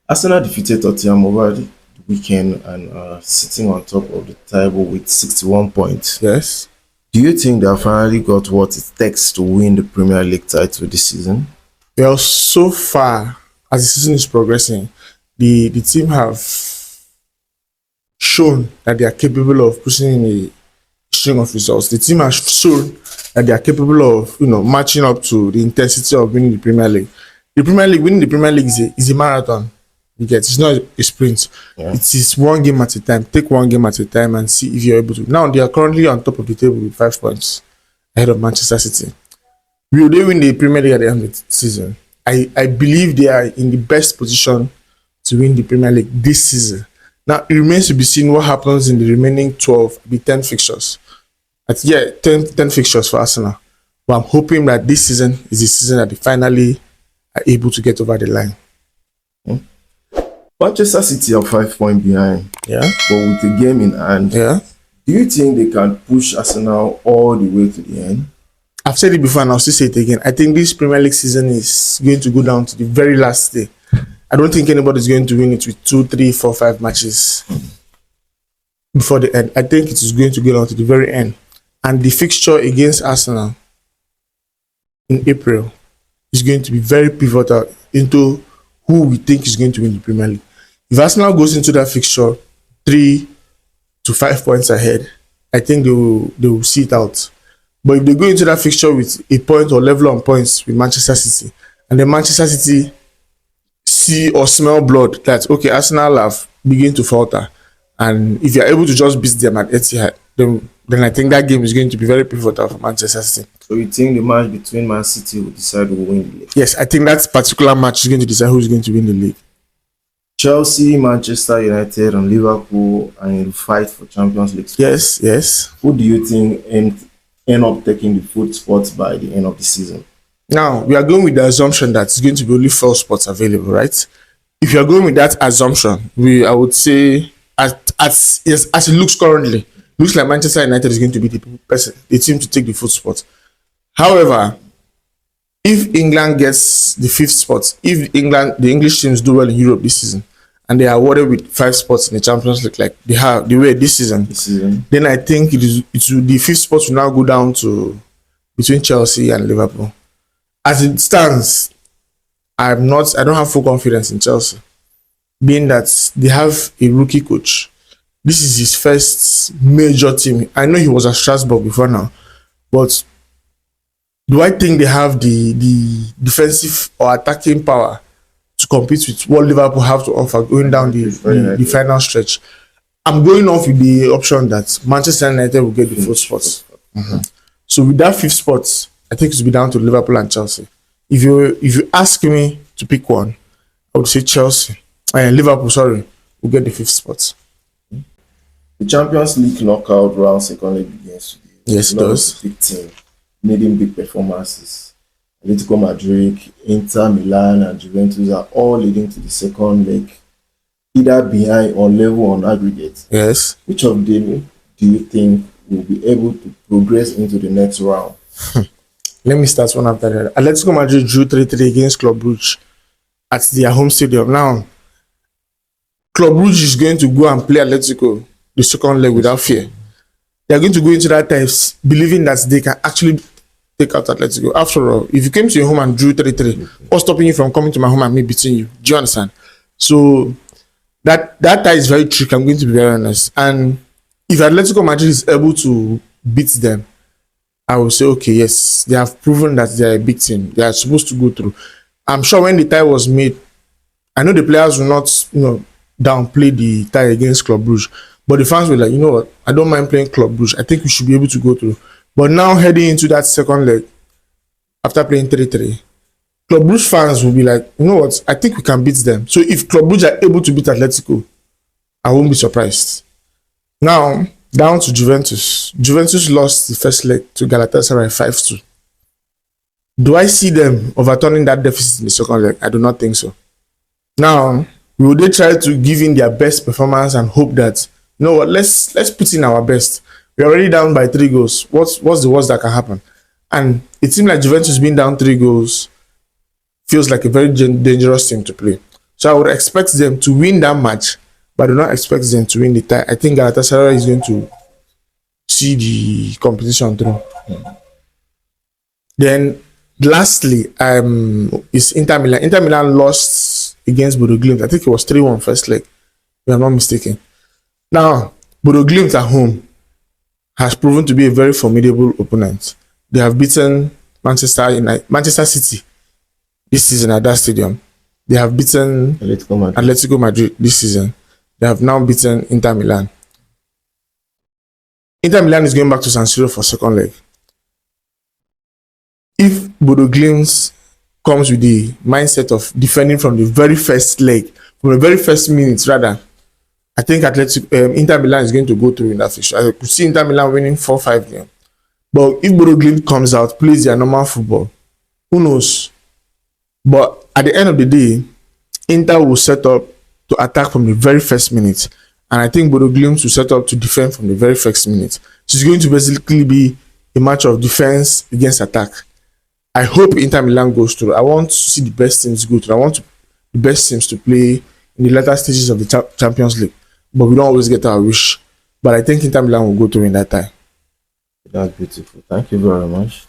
Arsenal defeated Tottenham over the weekend and are sitting on top of the table with 61 points. Yes. Do you think they have finally got what it takes to win the Premier League title this season? Well, so far as the season is progressing, the team have shown that they are capable of pushing in a string of results. The team has shown that they are capable of, matching up to the intensity of winning the Premier League. Winning the Premier League is a marathon. You get, it's not a sprint. Yeah. It is one game at a time. Take one game at a time and see if you're able to. Now they are currently on top of the table with 5 points ahead of Manchester City. Will they win the Premier League at the end of the season? I believe they are in the best position to win the Premier League this season. Now it remains to be seen what happens in the remaining 12, 10 fixtures. 10 fixtures for Arsenal. But I'm hoping that this season is the season that they finally are able to get over the line. Manchester City are 5 points behind. Yeah. But with a game in hand, Yeah. do you think they can push Arsenal all the way to the end? I've said it before and I'll still say it again. I think this Premier League season is going to go down to the very last day. I don't think anybody's going to win it with 2, 3, 4, 5 matches before the end. I think it is going to go down to the very end. And the fixture against Arsenal in April is going to be very pivotal into who we think is going to win the Premier League. If Arsenal goes into that fixture 3 to 5 points ahead, I think they will see it out. But if they go into that fixture with a point or level on points with Manchester City, and then Manchester City see or smell blood that, okay, Arsenal have begin to falter, and if you're able to just beat them at Etihad, then I think that game is going to be very pivotal for Manchester City. So you think the match between Man City will decide who will win the league? Yes, I think that particular match is going to decide who's going to win the league. Chelsea, Manchester United, and Liverpool are in the fight for Champions League. Yes. Who do you think end up taking the footsteps by the end of the season? Now, we are going with the assumption that it's going to be only 4 spots available, right? If you are going with that assumption, I would say, as it looks currently, looks like Manchester United is going to be the team to take the footsteps. However, if England gets the 5th spot, if the English teams do well in Europe this season, and they are awarded with 5 spots in the Champions League, like they were this season, then I think the 5th spot will now go down to between Chelsea and Liverpool. As it stands, I don't have full confidence in Chelsea, being that they have a rookie coach. This is his first major team. I know he was at Strasbourg before now, but do I think they have the defensive or attacking power to compete with what Liverpool have to offer going down the final stretch? I'm going off with the option that Manchester United will get the 4th spot. Mm-hmm. So with that 5th spot, I think it will be down to Liverpool and Chelsea. If you ask me to pick one, I would say Chelsea and Liverpool. Will get the 5th spot. The Champions League knockout round second leg begins today. Yes, it does. Big team, making big performances. Atletico Madrid, Inter Milan, and Juventus are all leading to the second leg, either behind or level on aggregate. Yes. Which of them do you think will be able to progress into the next round? Let me start one after that. Atletico Madrid drew 3-3 against Club Brugge at their home stadium. Now, Club Brugge is going to go and play Atletico the second leg without fear. They are going to go into that time believing that they can actually take out Atletico. After all, if you came to your home and drew 3-3, what's stopping you from coming to my home and me beating you? Do you understand? So that tie is very tricky. I'm going to be very honest. And if Atletico Madrid is able to beat them, I will say, okay, yes, they have proven that they are a big team. They are supposed to go through. I'm sure when the tie was made, I know the players will not, downplay the tie against Club Brugge, but the fans were like, you know what, I don't mind playing Club Brugge. I think we should be able to go through. But now heading into that second leg, after playing 3-3, Club Brugge fans will be like, you know what, I think we can beat them. So if Club Brugge are able to beat Atletico, I won't be surprised. Now, down to Juventus. Juventus lost the first leg to Galatasaray 5-2. Do I see them overturning that deficit in the second leg? I do not think so. Now, will they try to give in their best performance and hope that, you know what, let's put in our best. We're already down by 3 goals. What's the worst that can happen? And it seems like Juventus being down 3 goals feels like a very dangerous team to play. So I would expect them to win that match, but I do not expect them to win the tie. I think Galatasaray is going to see the competition through. Then lastly, is Inter Milan. Inter Milan lost against Bodo Glimt. I think it was 3-1 first leg, if I'm not mistaken. Now, Bodo Glimt at home has proven to be a very formidable opponent. They have beaten Manchester City this season at that stadium. They have beaten Atletico Madrid this season. They have now beaten Inter Milan. Inter Milan is going back to San Siro for second leg. If Bodo Glimt comes with the mindset of defending from the very first leg, from the very first minutes rather, I think Inter Milan is going to go through in that fixture. I could see Inter Milan winning 4-5 games. But if Bodo Glimt comes out, plays their normal football, who knows? But at the end of the day, Inter will set up to attack from the very first minute. And I think Bodo Glimt will set up to defend from the very first minute. So it's going to basically be a match of defense against attack. I hope Inter Milan goes through. I want to see the best teams go through. I want the best teams to play in the later stages of the Champions League. But we don't always get our wish. But I think Inter Milan will go through in that time. That's beautiful. Thank you very much.